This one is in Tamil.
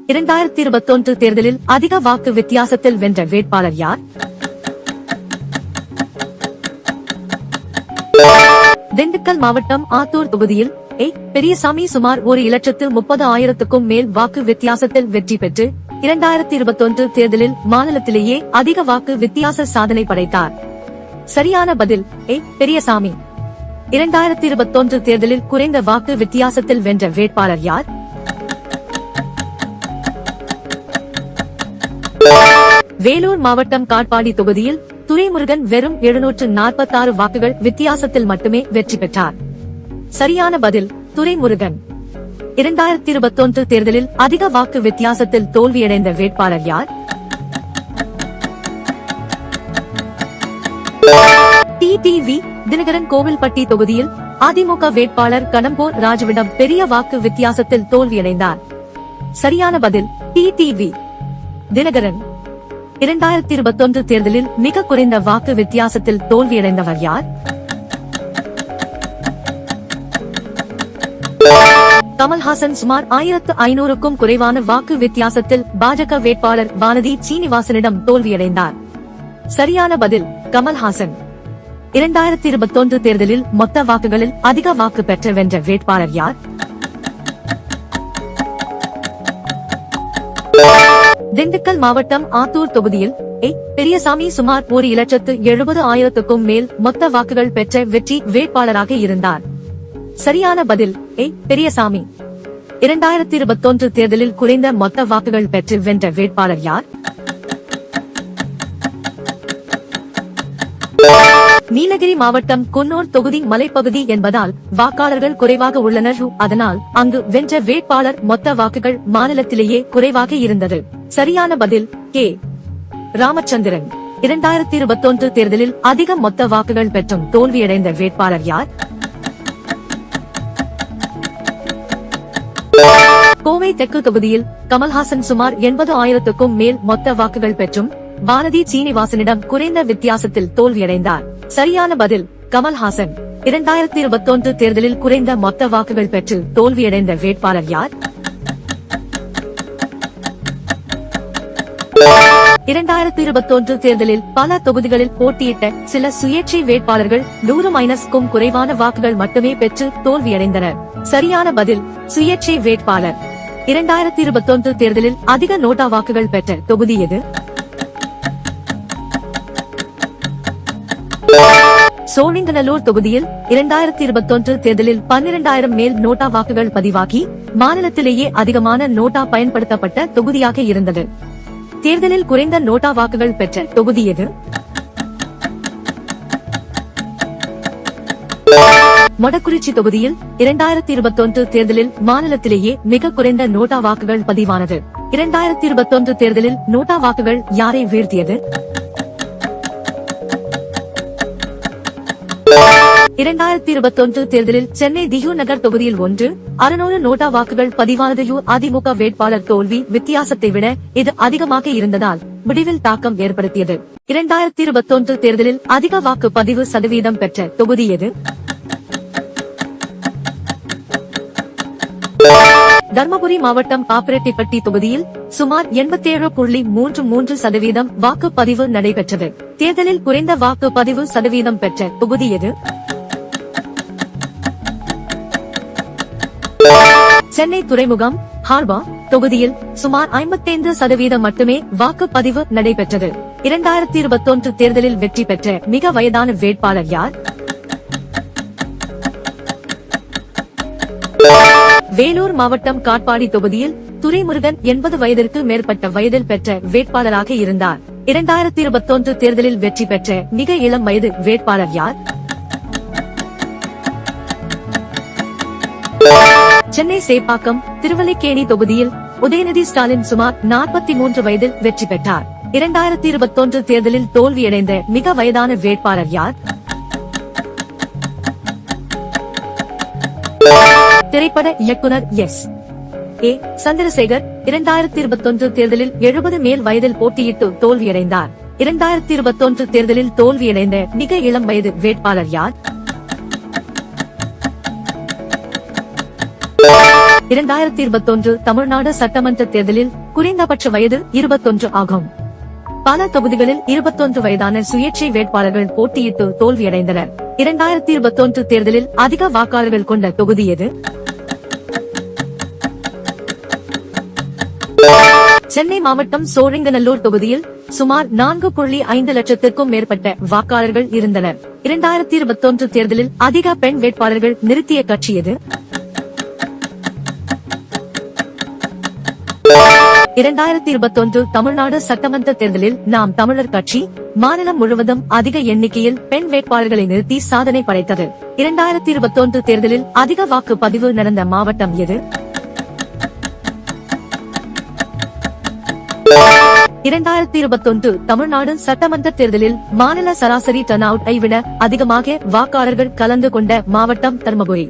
2021 தேர்தலில் அதிக வாக்கு வித்தியாசத்தில் வென்ற வேட்பாளர் யார்? திண்டுக்கல் மாவட்டம் ஆத்தூர் தொகுதியில் பெரியசாமி சுமார் 1,30,000க்கும் மேல் வாக்கு வித்தியாசத்தில் வெற்றி பெற்று 2021 தேர்தலில் மாநிலத்திலேயே அதிக வாக்கு வித்தியாச சாதனை படைத்தார். சரியான பதில் பெரியசாமி. 2021 தேர்தலில் குறைந்த வாக்கு வித்தியாசத்தில் வென்ற வேட்பாளர் யார்? வேலூர் மாவட்டம் காட்பாடி தொகுதியில் துரைமுருகன் வெறும் 746 வாக்குகள் வித்தியாசத்தில் மட்டுமே வெற்றி பெற்றார். சரியான பதில் துரைமுருகன். 2021 தேர்தலில் அதிக வாக்கு வித்தியாசத்தில் தோல்வியடைந்த வேட்பாளர் யார்? டிடிவி தினகரன் கோவில்பட்டி தொகுதியில் அதிமுக வேட்பாளர் கடம்பூர் ராஜுவிடம் பெரிய வாக்கு வித்தியாசத்தில் தோல்வியடைந்தார். சரியான பதில் டிடிவி தினகரன். 2021 தேர்தலில் மிக குறைந்த வாக்கு வித்தியாசத்தில் தோல்வியடைந்தவர் யார்? கமல்ஹாசன் சுமார் 1500க்கும் குறைவான வாக்கு வித்தியாசத்தில் பாஜக வேட்பாளர் வானதி சீனிவாசனிடம் தோல்வியடைந்தார். சரியான பதில் கமல்ஹாசன். 2021 தேர்தலில் மொத்த வாக்குகளில் அதிக வாக்கு பெற்ற வென்ற வேட்பாளர் யார்? திண்டுக்கல் மாவட்டம் ஆத்தூர் தொகுதியில் பெரியசாமி சுமார் 1,70,000க்கும் மேல் மொத்த வாக்குகள் பெற்ற வெற்றி வேட்பாளராக இருந்தார். சரியான பதில் பெரியசாமி. 2021 தேர்தலில் குறைந்த மொத்த வாக்குகள் பெற்று வென்ற வேட்பாளர் யார்? நீலகிரி மாவட்டம் குன்னூர் தொகுதி மலைப்பகுதி என்பதால் வாக்காளர்கள் குறைவாக உள்ளனர். அதனால் அங்கு வென்ற வேட்பாளர் மொத்த வாக்குகள் மாநிலத்திலேயே குறைவாக இருந்தது. சரியான பதில் கே. ராமச்சந்திரன். 2021 தேர்தலில் அதிக மொத்த வாக்குகள் பெற்றும் தோல்வியடைந்த வேட்பாளர் யார்? கோவை தெற்கு தொகுதியில் கமல்ஹாசன் சுமார் 80,000க்கும் மேல் மொத்த வாக்குகள் பெற்றும் வானதி சீனிவாசனிடம் குறைந்த வித்தியாசத்தில் தோல்வியடைந்தார். சரியான பதில் கமல்ஹாசன். 2021 தேர்தலில் குறைந்த மொத்த வாக்குகள் பெற்று தோல்வியடைந்த வேட்பாளர் யார்? 2021 தேர்தலில் பல தொகுதிகளில் போட்டியிட்ட சில சுயேட்சை வேட்பாளர்கள் 100-க்கும் குறைவான வாக்குகள் மட்டுமே பெற்று தோல்வியடைந்தனர். சரியான பதில் சுயேட்சை வேட்பாளர். 2021 தேர்தலில் அதிக நோட்டா வாக்குகள் பெற்ற தொகுதி எது? சோழிங்கநல்லூர் தொகுதியில் 2021 தேர்தலில் 12,000 மேல் நோட்டா வாக்குகள் பதிவாகி மாநிலத்திலேயே அதிகமான நோட்டா பயன்படுத்தப்பட்ட தொகுதியாக இருந்தது. தேர்தலில் குறைந்த நோட்டா வாக்குகள் பெற்ற தொகுதி எது? மொடக்குறிச்சி தொகுதியில் 2021 தேர்தலில் மாநிலத்திலேயே மிக குறைந்த நோட்டா வாக்குகள் பதிவானது. 2021 தேர்தலில் நோட்டா வாக்குகள் யாரை வீழ்த்தியது? 2021 தேர்தலில் சென்னை திகு நகர் தொகுதியில் 600 நோட்டா வாக்குகள் பதிவானது. அதிமுக வேட்பாளர் தோல்வி வித்தியாசத்தை விட இது அதிகமாக இருந்ததால் முடிவில் தாக்கம் ஏற்படுத்தியது. 2021 தேர்தலில் அதிக வாக்கு பதிவு சதவீதம் பெற்ற தொகுதி எது? தர்மபுரி மாவட்டம் பாப்பிரெட்டிப்பட்டி தொகுதியில் சுமார் 87.33% வாக்குப்பதிவு நடைபெற்றது. தேர்தலில் குறைந்த வாக்குப்பதிவு சதவீதம் பெற்ற தொகுதி எது? சென்னை துறைமுகம் ஹார்பர் தொகுதியில் சுமார் 55% மட்டுமே வாக்குப்பதிவு நடைபெற்றது. 2021 தேர்தலில் வெற்றி பெற்ற மிக வயதான வேட்பாளர் யார்? வேலூர் மாவட்டம் காட்பாடி தொகுதியில் துரைமுருகன் 80 வயதிற்கு மேற்பட்ட வயதில் பெற்ற வேட்பாளராக இருந்தார். 2021 தேர்தலில் வெற்றி பெற்ற மிக இளம் வயது வேட்பாளர் யார்? சென்னை சேப்பாக்கம் திருவல்லிக்கேணி தொகுதியில் உதயநிதி ஸ்டாலின் சுமார் 43 வயதில் வெற்றி பெற்றார். 2021 தேர்தலில் தோல்வியடைந்த மிக வயதான வேட்பாளர் யார்? திரைப்பட இயக்குனர் எஸ்.ஏ. சந்திரசேகர் 2021 தேர்தலில் 70 மேல் வயதில் போட்டியிட்டு தோல்வியடைந்தார். 2021 தேர்தலில் தோல்வியடைந்த மிக இளம் வயது வேட்பாளர் யார்? 2021 தமிழ்நாடு சட்டமன்ற தேர்தலில் குறைந்தபட்ச வயது 21 ஆகும். பல தொகுதிகளில் 21 வயதான சுயேட்சை வேட்பாளர்கள் போட்டியிட்டு தோல்வியடைந்தனர். 2021 தேர்தலில் அதிக வாக்காளர்கள் கொண்ட தொகுதி எது? சென்னை மாவட்டம் சோழிங்கநல்லூர் தொகுதியில் சுமார் 4.5 லட்சத்திற்கும் மேற்பட்ட வாக்காளர்கள் இருந்தனர். 2021 தேர்தலில் அதிக பெண் வேட்பாளர்கள் நிறுத்திய கட்சி எது? 2021 தமிழ்நாடு சட்டமன்ற தேர்தலில் நாம் தமிழர் கட்சி மாநிலம் முழுவதும் அதிக எண்ணிக்கையில் பெண் வேட்பாளர்களை நிறுத்தி சாதனை படைத்தது. 2021 தேர்தலில் அதிக வாக்கு பதிவு நடந்த மாவட்டம் எது? 2021 தமிழ்நாடு சட்டமன்ற தேர்தலில் மாநில சராசரி டர்ன் அவுட் ஐ விட அதிகமாக வாக்காளர்கள் கலந்து கொண்ட மாவட்டம் தர்மபுரி.